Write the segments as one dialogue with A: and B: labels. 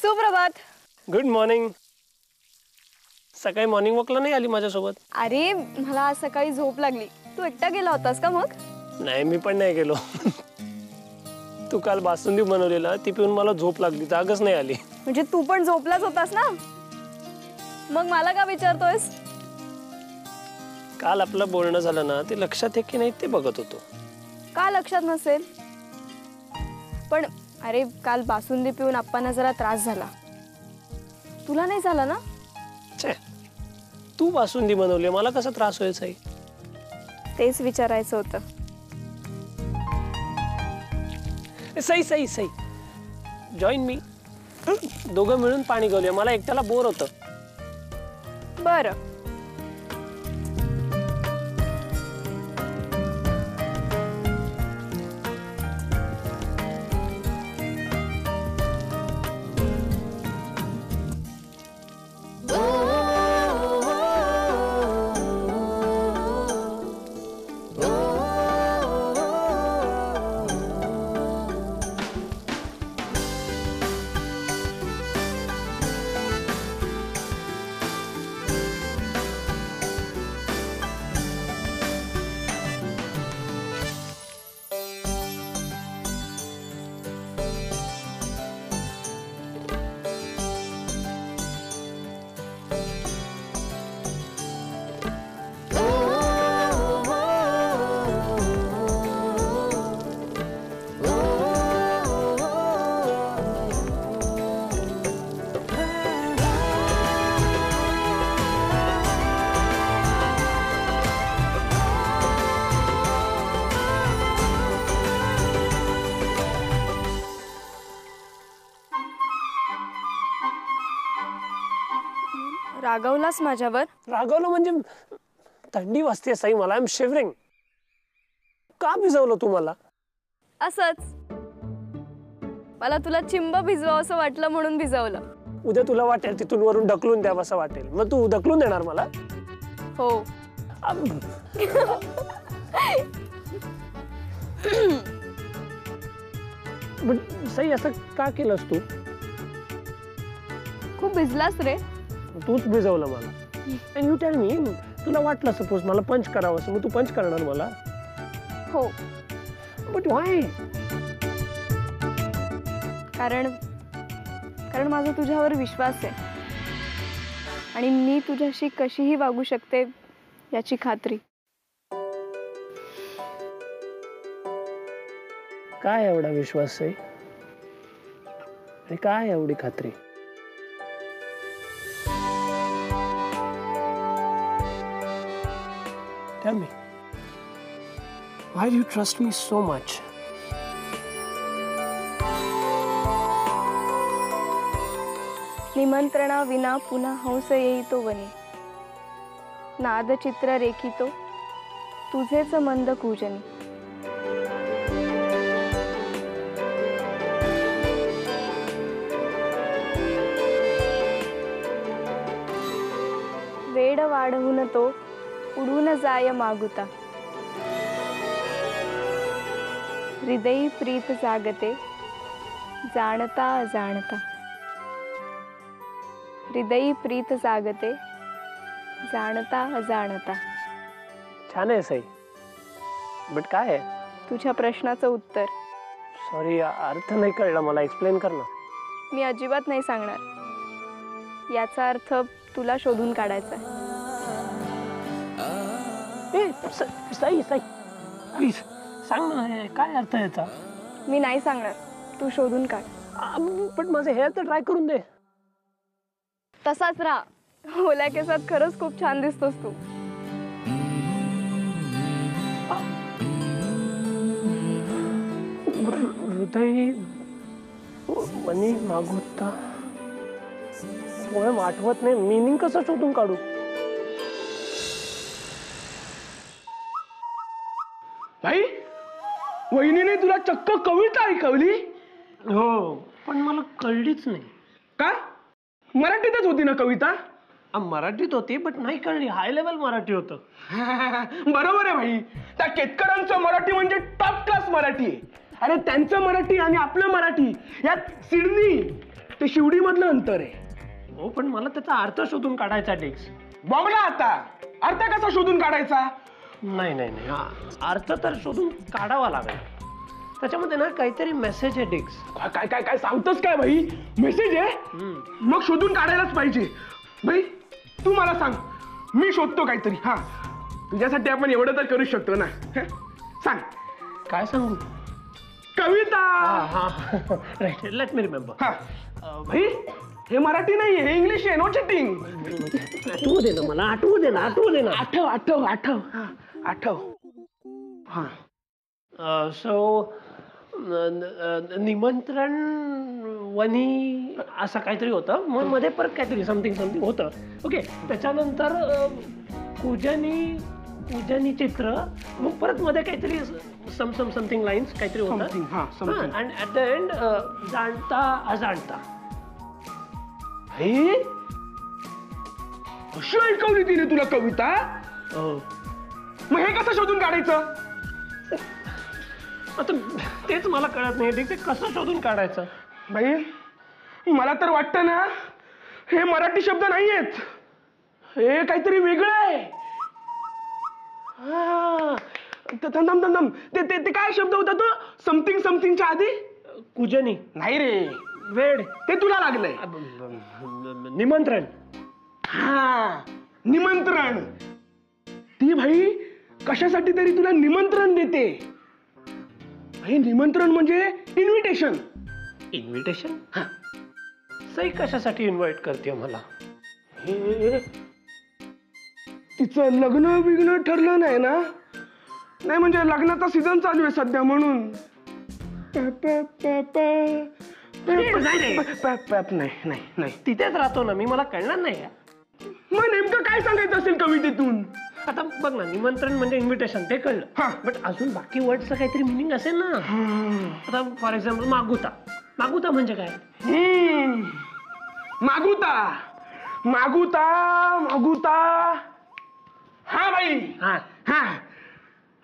A: सुप्रभात.
B: Good morning. सकाळी morning वॉकला नाही आली माझ्यासोबत?
A: अरे मला आज सकाळी झोप लागली. तू एकटा गेला होतास का मग?
B: नाही, मी पण नाही गेलो. तू काल बासुंदी बनवलेला ती पिऊन मला झोप लागली, जागच नाही आली.
A: म्हणजे तू पण झोपलाच होतास ना? मग मला का विचारतोयस?
B: काल आपलं बोलणं झालं ना, ते लक्षात आहे की नाही ते बघत होतो.
A: का लक्षात नसेल? पण अरे काल बासुंदी पिऊन आप्पांना जरा त्रास झाला. तुला नाही झाला ना?
B: छे, तू बासुंदी बनवली, मला कसा त्रास व्हायचा?
A: तेच विचारायचं होतं.
B: सई सई सई, जॉईन मी. दोघं मिळून पाणी घेऊया, मला एकट्याला बोर होतं.
A: बरं. रागवलास माझ्यावर?
B: रागवलं म्हणजे थंडी वाजते सई, मला. I am shivering. का भिजवलं तू मला?
A: असंच. मला तुला चिंब भिजवावं असं वाटलं म्हणून भिजवलं.
B: उद्या तुला वाटेल तिथून वरून ढकलून द्यावं असं वाटेल, मग तू ढकलून देणार मला?
A: हो.
B: सई, असं का केलंस तू?
A: खूप भिजलास रे.
B: तूच भिजवलं मला. अँड यू टेल मी, तुला वाटलं सपोज मला पंच करावं असं, मग तू पंच करणार मला?
A: हो.
B: बट व्हाय?
A: कारण माझा तुझ्यावर विश्वास आहे आणि मी तुझ्याशी कशीही वागू शकते याची खात्री.
B: काय एवढा विश्वास आहे आणि काय एवढी खात्री? Tell me, why do you trust me so much?
A: निमंत्रणा विना पुन्हा हंस येईतो वनी, नादचित्र रेखितो तुझेच मंद कूजनी. वेड वाढवून तो उडून जाय मागुता, हृदयी प्रीत जागते जाणता अजाणता. हृदयी प्रीत जागते जाणता अजाणता.
B: छान आहे सई, बट काय आहे?
A: तुझ्या प्रश्नाचं उत्तर.
B: सॉरी, अर्थ नाही कळला मला, एक्सप्लेन कर ना.
A: मी अजिबात नाही सांगणार. याचा अर्थ तुला शोधून काढायचा आहे.
B: सई सई, प्लीज सांग ना, काय अर्थ याचा?
A: मी नाही सांगणार, तू शोधून काढ.
B: पण माझे हेअर तर ट्राय करून दे.
A: तसाच राहा. ओल्या केसात खरंच खूप छान दिसतोस तू.
B: हृदय मनी मागुता, आठवत नाही. मीनिंग कसं शोधून काढू?
C: भाई, वहिनीने तुला चक्क कविता ऐकवली?
B: हो, पण मला कळलीच नाही.
C: का? मराठीतच होती ना कविता?
B: मराठीत होती, बट नाही कळली. हाय लेवल मराठी होतं.
C: बरोबर आहे भाई. त्या केतकरांचं मराठी म्हणजे टॉप क्लास मराठी आहे. अरे त्यांचं मराठी आणि आपलं मराठी यात सिडनी ते शिवडी मधलं अंतर आहे.
B: हो पण मला त्याचा अर्थ शोधून काढायचा डिक्स.
C: बघला आता अर्थ कसा शोधून काढायचा?
B: नाही नाही नाही, हा अर्थ तर शोधून काढावा लागेल. त्याच्यामध्ये ना काहीतरी मेसेज आहे डिक्स.
C: काय काय काय काय सांगतोस काय भाई? मेसेज आहे? मग शोधून काढायलाच पाहिजे. भाई तू मला सांग, मी शोधतो काहीतरी. हा तुझ्यासाठी आपण एवढं तर करू शकतो ना. सांग.
B: काय सांगू?
C: कविता.
B: हा राईट, लेट मी रिमेंबर.
C: हा भाई हे मराठी नाही हे इंग्लिश आहे. No cheating.
B: आठवू दे ना मला, आठवू दे ना, आठवू दे ना.
C: आठव आठव आठव. हा आठव. हा
B: सो निमंत्रण वनी असं काहीतरी होतं. मग मध्ये परत काहीतरी समथिंग होतं. ओके, त्याच्यानंतर पूजनी चित्र. मग परत मध्ये काहीतरी समथिंग लाईन्स काहीतरी होतं. अँड ऍट द एंड जाणता अजाणता.
C: हे अशी ऐकवली तिने तुला कविता? मग हे कसं शोधून काढायचं?
B: आता तेच मला कळत नाही ते कसं शोधून काढायचं.
C: भाई मला तर वाटतं ना हे मराठी शब्द नाही आहेत, हे काहीतरी वेगळं आहे. ते काय शब्द होता तो? समथिंगच्या आधी?
B: कुजनी
C: नाही रे,
B: वेड.
C: ते तुला लागलंय.
B: निमंत्रण.
C: हा निमंत्रण. ती भाई कशासाठी तरी तुला निमंत्रण देते. भाई निमंत्रण म्हणजे इन्व्हिटेशन.
B: इन्व्हिटेशन? सई कशासाठी इन्व्हाइट करते मला?
C: हे तिचं लग्न बिग्न ठरलं नाही ना? नाही म्हणजे लग्नाचा सीझन चालू आहे सध्या म्हणून. नाही
B: तिथेच राहतो ना मी, मला कळणार नाही.
C: मग नेमकं काय सांगायचं असेल कवितेतून?
B: आता बघ ना, निमंत्रण म्हणजे इन्व्हिटेशन ते कळलं. बट अजून बाकी वर्डचं काहीतरी मिनिंग असेल ना. आता फॉर एक्झाम्पल मागुता. मागुता म्हणजे काय?
C: मागुता मागुता मागुता. हा भाई
B: हा
C: हा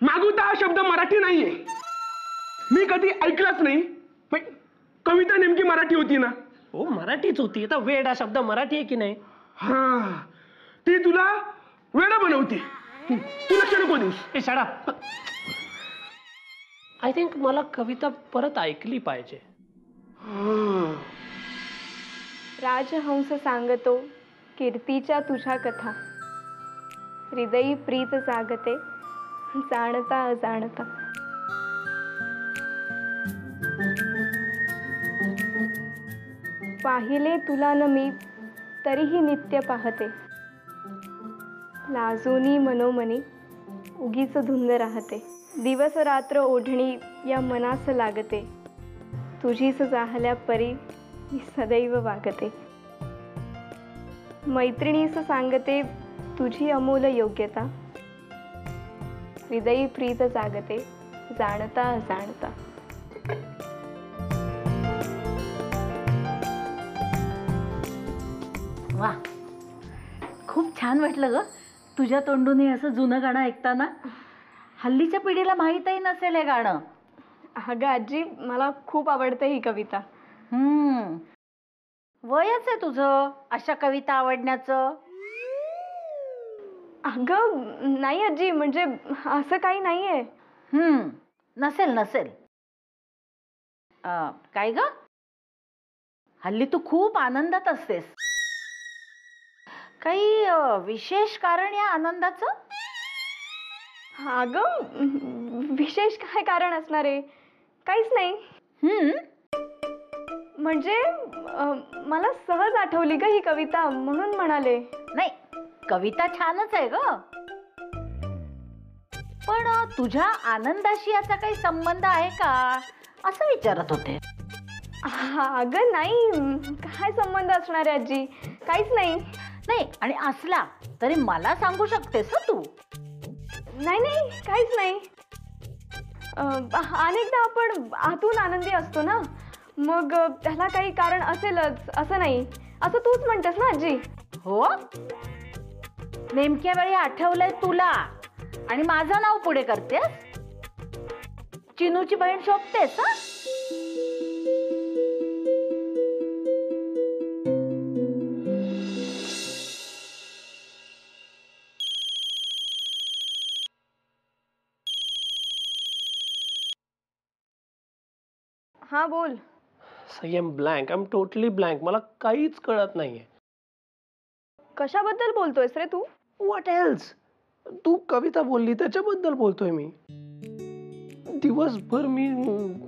C: मागुता हा शब्द मराठी नाहीये. मी कधी ऐकलाच नाही. कविता नेमकी मराठी होती ना?
B: हो मराठीच होती. आता वेड हा शब्द मराठी आहे की नाही?
C: हा ती तुला वेडा बनवते. तू लक्ष नको देऊस.
B: हे शाळा. आय थिंक मला कविता परत ऐकली पाहिजे.
A: राजहंस सांगतो कीर्तीच्या तुझ्या कथा, हृदयी प्रीत जागते जाणता अजाणता. पाहिले तुला न मी तरीही नित्य पाहते, लाजोनी मनोमनी उगीच धुंद राहते. दिवस रात्र ओढणी या मनास लागते, तुझीच जाहल्या परी मी सदैव वागते. मैत्रिणीस सांगते तुझी अमोल योग्यता, हृदयी प्रीत जागते जाणता अजाणता.
D: वा, खूप छान वाटलं ग तुझ्या तोंडून हे असं जुनं गाणं ऐकताना. हल्लीच्या पिढीला माहीतही नसेल हे गाणं.
A: अगं आजी, मला खूप आवडते ही कविता.
D: वयच आहे तुझं अशा कविता आवडण्याचं.
A: अगं नाही आजी, म्हणजे असं काही नाहीये.
D: नसेल. काय ग, हल्ली तू खूप आनंदात असतेस. काही विशेष कारण या आनंदाचं?
A: अगं विशेष काय कारण असणार आहे? काहीच नाही. म्हणजे मला सहज आठवली ग ही कविता, म्हणून म्हणाले.
D: नाही, कविता छानच आहे ग, पण तुझ्या आनंदाशी याचा काही संबंध आहे का असं विचारत होते.
A: अगं नाही, काय संबंध असणार आहे आजी? काहीच नाही.
D: नाही, आणि असला तरी मला सांगू शकतेस तू.
A: नाही काहीच नाही. अनेकदा आपण आतून आनंदी असतो ना, मग त्याला काही कारण असेलच असं नाही, असं तूच म्हणतेस ना आजी.
D: हो, नेमक्या वेळी आठवलंय तुला आणि माझं नाव पुढे करतेस. चिनूची बहीण शोभतेस हा?
A: हा बोल.
B: Sai am blank, I am totally blank. मला काहीच कळत नाहीये.
A: कशाबद्दल बोलतोयस रे तू?
B: What else? तू कविता बोलली त्याच्याबद्दल बोलतोय मी. दिवसभर मी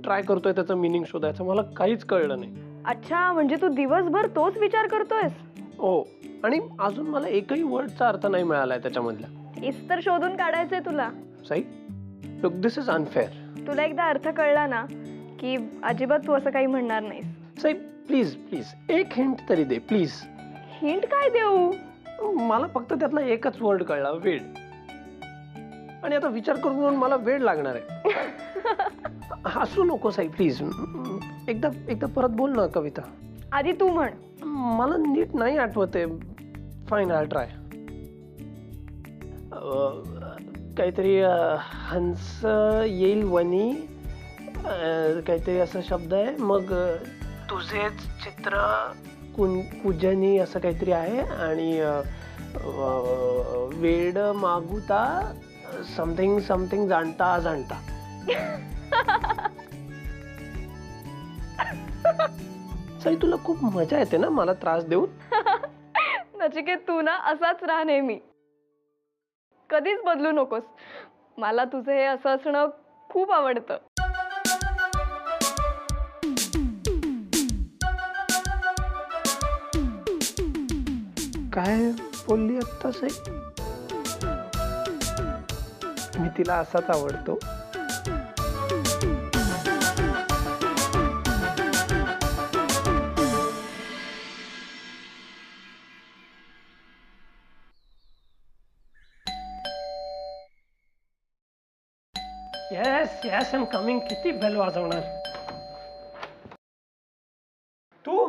B: ट्राय करतोय त्याचं मिनिंग शोधायचं, मला काहीच कळलं नाही.
A: अच्छा, म्हणजे तू दिवसभर तोच विचार करतोयस?
B: हो, आणि अजून मला एकही वर्डचा अर्थ नाही मिळालाय त्याच्यामधला.
A: हेच तर शोधून काढायचंय तुला.
B: Sai, look, this is unfair.
A: तुला एकदा अर्थ कळला ना की अजिबात तू असं काही म्हणणार नाहीस.
B: सई, प्लीज प्लीज एक हिंट तरी दे प्लीज.
A: हिंट काय देऊ?
B: मला फक्त त्यातला एकच वर्ड कळला, वेळ. आणि आता विचार करून मला वेळ लागणार आहे. हसू नको साई, प्लीज. एकदा एकदा परत बोल ना कविता.
A: आधी तू म्हण.
B: मला नीट नाही आठवते. Fine, I try. काहीतरी हंस येईल वनी, काहीतरी असा शब्द आहे. मग तुझेच चित्र कुजनी असं काहीतरी आहे. आणि वेड मागुता समथिंग समथिंग जाणता जाणता. साई, तुला खूप मजा येते ना मला त्रास देऊन?
A: नचिकेत, तू ना असाच राहा नेहमी. कधीच बदलू नकोस. मला तुझं हे असं असणं खूप आवडतं.
B: काय बोलली आत्ता साई? मी तिला असाच आवडतो. Yes yes, I am coming. किती बेल वाजवणार तू?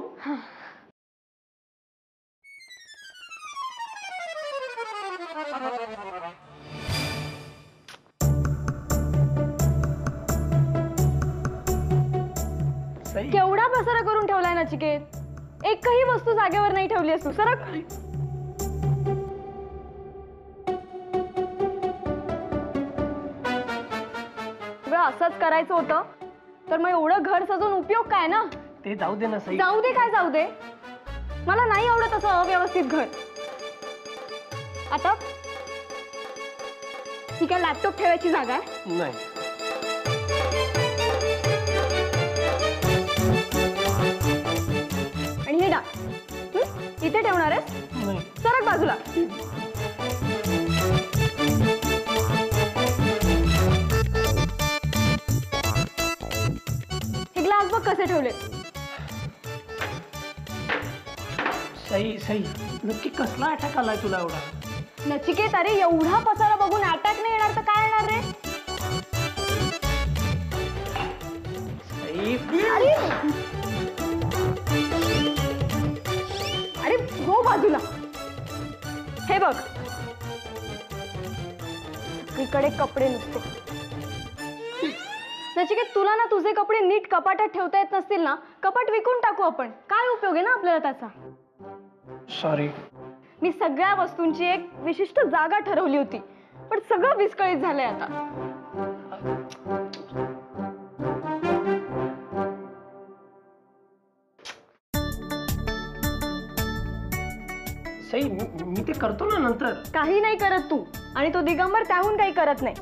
A: केवढा पसारा करून ठेवलाय नचिकेत. एकही वस्तू जागेवर नाही ठेवली असू. सरक. असंच करायचं होतं तर मग एवढं घर सजून उपयोग काय ना?
B: ते जाऊ दे ना साई.
A: जाऊ दे काय जाऊ दे? मला नाही आवडत असं अव्यवस्थित घर. आता ही काय लॅपटॉप ठेवायची जागा आहे?
B: नाही.
A: आणि हे डाक इथे ठेवणार आहेस?
B: नाही.
A: सरक बाजूला. हे ग्लास बघ कसे ठेवले.
B: सई सई, नक्की कसला अटॅक आलाय तुला एवढा?
A: नचिकेत, अरे एवढा पसारा बघून अटॅक नाही येणार तर काय येणार रे?
B: सई,
A: अरे अरे हो बाजूला. हे बघ, इकडे कपडे नुसते. नचिकेत, तुला ना तुझे कपडे नीट कपाटात ठेवता येत नसतील ना, कपाट विकून टाकू आपण. काय उपयोग आहे ना आपल्याला त्याचा?
B: सॉरी.
A: मी सगळ्या वस्तूंची एक विशिष्ट जागा ठरवली होती, पण सगळं विस्कळीत झालंय आता.
B: सई, मी ते करतो ना नंतर.
A: काही नाही करत तू, आणि तो दिगंबर त्याहून काही करत नाही.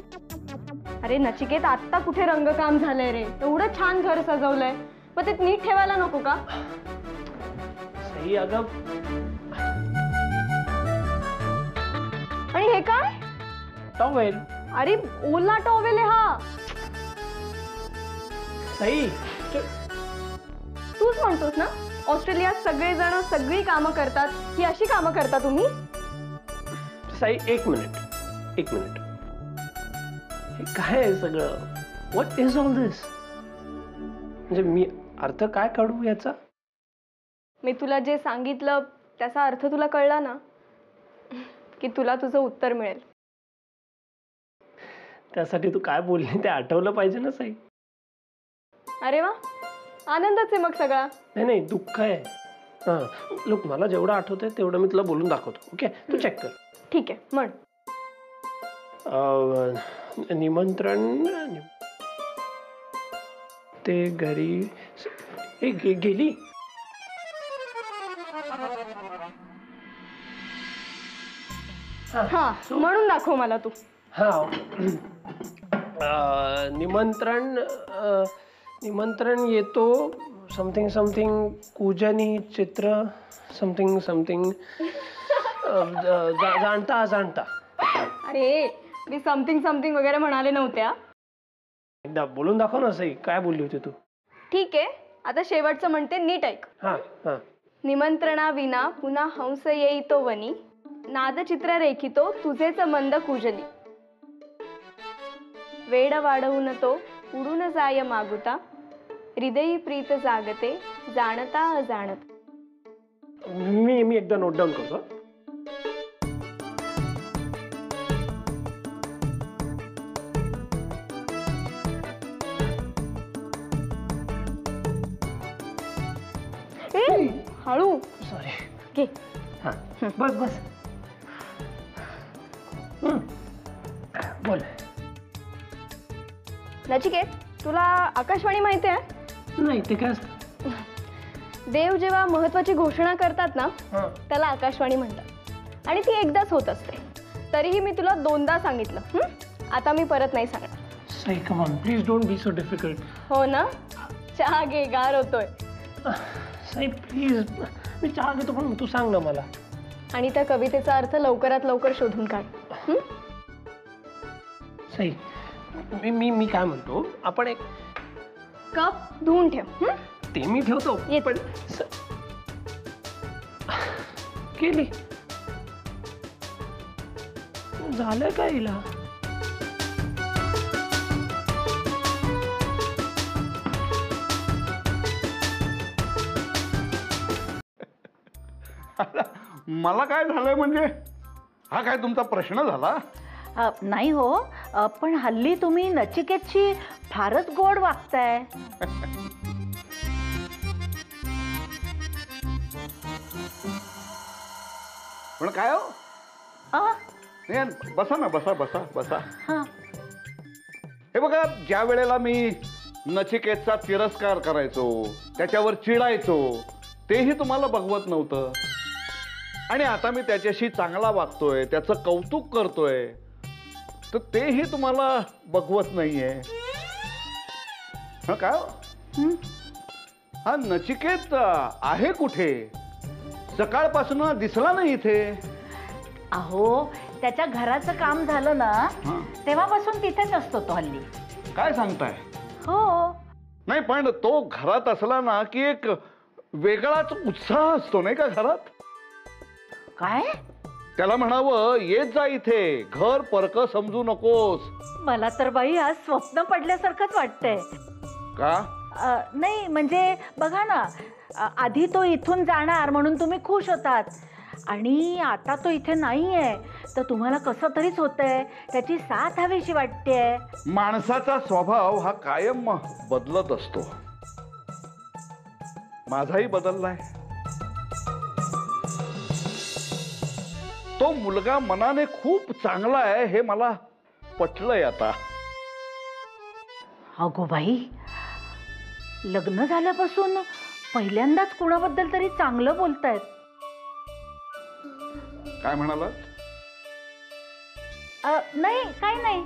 A: अरे नचिकेत, आत्ता कुठे रंगकाम झालंय रे? एवढं छान घर सजवलंय, पण ते नीट ठेवायला नको का?
B: सई अगं.
A: आणि हे काय?
B: टॉवेल.
A: अरे ओला टॉवेल आहे हा.
B: सई,
A: तूच म्हणतोस ना ऑस्ट्रेलियात सगळेजण सगळी कामं करतात, ही अशी कामं करता तुम्ही?
B: सई, एक मिनिट. हे काय आहे सगळं? व्हॉट इज ऑल दिस? म्हणजे मी अर्थ काय काढू याचा?
A: मी तुला जे सांगितलं त्याचा अर्थ तुला कळला ना की तुला तुझं उत्तर मिळेल.
B: त्यासाठी तू काय बोलली ते आठवलं पाहिजे ना साई.
A: अरे वा, आनंदच आहे मग सगळा.
B: नाही नाही, दुःख आहे. हां लोक, मला जेवढं आठवतंय तेवढं मी तुला बोलून दाखवतो. ओके, तू चेक कर.
A: ठीक आहे, म्हण.
B: निमंत्रण ते घरी गेली.
A: हा, म्हणून दाखव मला तू.
B: हा, निमंत्रण येतो समथिंग समथिंग कुजनी चित्र समथिंग समथिंग जाणता जाणता.
A: अरे मी समथिंग समथिंग वगैरे म्हणाले नव्हत्या.
B: एकदा बोलून दाखव ना सई, काय बोलली होती तू?
A: ठीक आहे, आता शेवटचं म्हणते, नीट ऐक.
B: हा हा.
A: निमंत्रणा विना पुन्हा हंस येईतो वनी, नादचित्र रेखितो तुझेच मंद कुजली. वेड वाढवून तो उडून जाय मागुता, हृदयी प्रीत जागते जाणता अजाणत.
B: मी एकदा नोट डाऊन करतो.
A: हळू
B: सॉरी.
A: घे.
B: हा, बस बस. बोल.
A: नचिकेत, तुला आकाशवाणी माहिती आहे?
B: नाही, ते काय असतं?
A: देव जेव्हा महत्वाची घोषणा करतात ना,
B: हां.
A: त्याला आकाशवाणी म्हणतात. आणि ती एकदाच होत असते. तरीही मी तुला 2दा सांगितलं. आता मी परत नाही सांगणार.
B: Sai, come on, please don't be so difficult.
A: हो ना, चहा घे, गार होतोय.
B: सई प्लीज, मी चहा घेतो, पण तू सांग ना मला.
A: आणि त्या कवितेचा अर्थ लवकरात लवकर शोधून काढ.
B: सई, मी काय म्हणतो, आपण एक
A: कप धुवून ठेव.
B: ते मी ठेवतो,
A: ये.
B: पण केली झालं का हिला?
E: मला काय झालंय म्हणजे, हा काय तुमचा प्रश्न झाला?
D: नाही हो, पण हल्ली तुम्ही नचिकेतची फारच गोड वागताय.
E: पण काय हो, बसा ना, बसा बसा बसा. हे बघा, ज्या वेळेला मी नचिकेतचा तिरस्कार करायचो, त्याच्यावर चिडायचो, तेही तुम्हाला बघवत नव्हतं. आणि आता मी त्याच्याशी चांगला वागतोय, त्याचं कौतुक करतोय, तर तेही तुम्हाला बघवत नाहीये. हा काय, हा नचिकेत आहे कुठे? सकाळपासून दिसला नाही इथे.
D: अहो, त्याच्या घराचं काम झालं ना, तेव्हापासून तिथेच असतो तो हल्ली.
E: काय सांगताय?
D: हो.
E: नाही, पण तो घरात असला ना की एक वेगळाच उत्साह असतो, नाही का घरात?
D: काय?
E: त्याला म्हणावं, येत जा इथे, घर परक समजू नकोस.
D: मला तर बाई आज स्वप्न पडल्यासारखंच वाटतंय.
E: का?
D: नाही म्हणजे बघा ना, आधी तो इथून जाणार म्हणून तुम्ही खुश होतात, आणि आता तो इथे नाहीये, तर तुम्हाला कसं तरीच होतंय, त्याची साथ हवीशी वाटतेय.
E: माणसाचा स्वभाव हा कायम बदलत असतो. माझाही बदललाय. तो मुलगा मनाने खूप चांगला आहे, हे मला पटलंय आता.
D: अगो बाई, लग्न झाल्यापासून पहिल्यांदाच कोणाबद्दल तरी चांगलं बोलतायत.
E: काय म्हणाला?
D: नाही, काय नाही.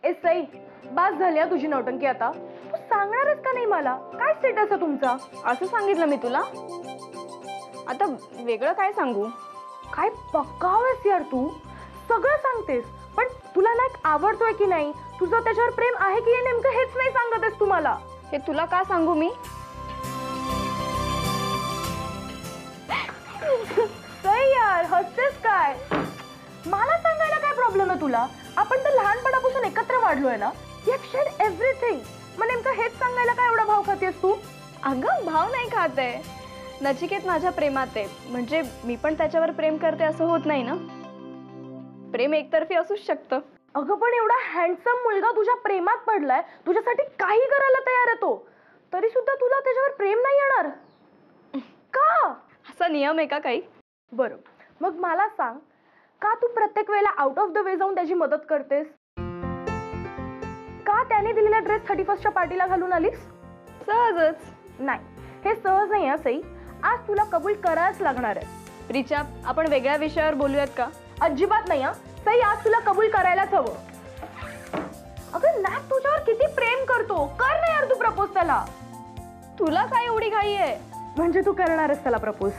A: ए सई, बास झाली तुझी नौटंकी. आता तू सांगणारच का नाही मला? काय स्टेटस आहे तुमचा? असं सांगितलं मी तुला, आता वेगळं काय सांगू? काय पक्कावस यार, तू सगळं सांगतेस, पण तुला नायक आवडतोय की नाही, तुझं त्याच्यावर प्रेम आहे की नेमकं हेच नाही सांगतेस तू मला. हे तुला का सांगू मी? सई यार, हसतेस काय? मला सांगायला काय प्रॉब्लेम आहे तुला? आपण तर लहानपणापासून एकत्र वाढलोय ना. You have shared everything. मग नेमकं हेच सांगायला काय एवढा भाव खातेस तू? अगं, भाव नाही खात आहे. नचिकेत माझ्या प्रेमात आहे, म्हणजे मी पण त्याच्यावर प्रेम करते असं होत नाही ना. प्रेम एकतर्फी असूच शकतं. अगं पण एवढा हँडसम मुलगा तुझ्या प्रेमात पडलाय, तुझ्यासाठी काही करायला तयार आहे तो, तरी सुद्धा तुला त्याच्यावर प्रेम नाही येणार का?
F: असा नियम आहे का काही?
A: बरं, मग मला सांग, का तू प्रत्येक वेळेला आउट ऑफ द वे जाऊन त्याची मदत करतेस? का त्याने दिलेला ड्रेस 31st पार्टीला घालून आलीस?
F: सहजच.
A: नाही, हे सहज नाही सई. आज तुला कबूल करायच लागणार आहे.
F: रिचा, आपण वेगळ्या विषयावर बोलूयात का?
A: अजिबात नाही सई, आज तुला कबूल करायलाच हवं. अगं नॅक तुझ्यावर किती प्रेम करतो, कर ना यार तू प्रपोज त्याला.
F: तुला काय एवढी घाई आहे?
A: म्हणजे तू करणारच त्याला प्रपोज?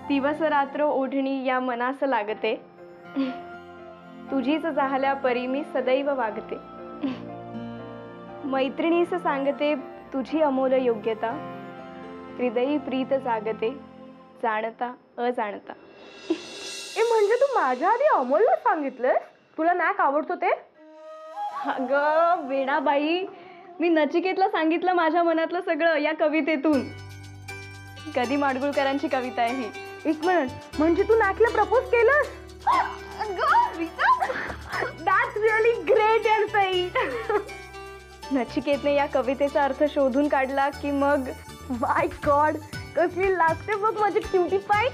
F: दिवस रात्र ओढणी या मनास लागते, तुझीच जाहल्या परी मी सदैव वागते. मैत्रिणीस सांगते तुझी अमोल योग्यता, हृदयी प्रीत जागते जाणता अजाणता.
A: ए म्हणजे तू माझ्या आधी अमोलला सांगितलंस तुला नॅक आवडतो ते?
F: अगं वेणाबाई, मी नचिकेतला सांगितलं माझ्या मनातलं सगळं या कवितेतून. कधी माडगुळकरांची कविता आहे ही.
A: एक मिनिट, म्हणजे तू नॅकला प्रपोज केलंस? दॅट्स रिअली ग्रेट यार सई.
F: नचिकेतने या कवितेचा अर्थ शोधून काढला की मग
A: माय गॉड, कसली लागते बघ माझी क्युटी पाय.